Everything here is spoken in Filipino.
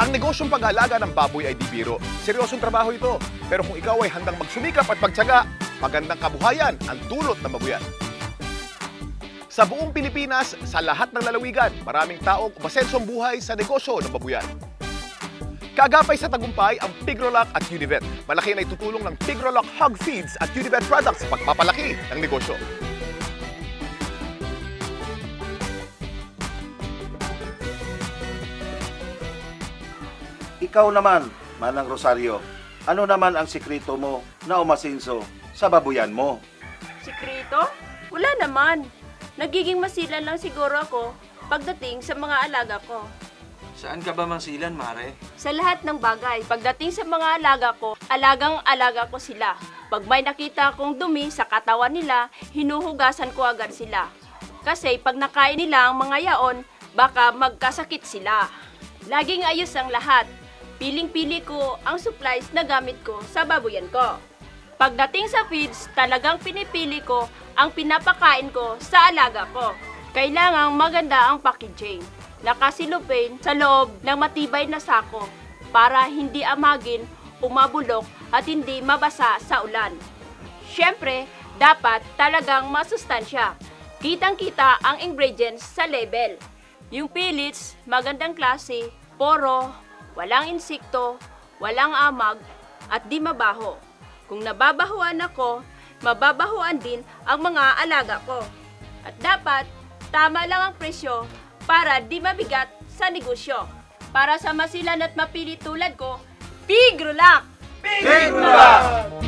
Ang negosyong pag-aalaga ng baboy ay di biro. Seryosong trabaho ito. Pero kung ikaw ay handang magsumikap at magtiyaga, magandang kabuhayan ang dulot ng mabuyan. Sa buong Pilipinas, sa lahat ng lalawigan, maraming taong umasensong buhay sa negosyo ng babuyan. Kagapay sa tagumpay ang Pigrolac at Univet. Malaki na itutulong ng Pigrolac Hog Feeds at Univet Products sa pagpapalaki ng negosyo. Ikaw naman, Manang Rosario, ano naman ang sikreto mo na umasinso sa babuyan mo? Sikreto? Wala naman. Nagiging masilan lang siguro ako pagdating sa mga alaga ko. Saan ka ba mangsilan, Mare? Sa lahat ng bagay, pagdating sa mga alaga ko, alagang-alaga ko sila. Pag may nakita akong dumi sa katawan nila, hinuhugasan ko agad sila. Kasi pag nakain nila ang mga yaon, baka magkasakit sila. Laging ayos ang lahat. Piling-pili ko ang supplies na gamit ko sa babuyan ko. Pagdating sa feeds, talagang pinipili ko ang pinapakain ko sa alaga ko. Kailangang maganda ang packaging. Nakasilupin sa loob ng matibay na sako para hindi amagin, umabulok at hindi mabasa sa ulan. Siyempre, dapat talagang masustansya. Kitang-kita ang ingredients sa label. Yung pellets, magandang klase, poro, walang insekto, walang amag, at di mabaho. Kung nababahuan ako, mababahuan din ang mga alaga ko. At dapat, tama lang ang presyo para di mabigat sa negosyo. Para sa masilan at mapili tulad ko, Pigrolac! Pigrolac!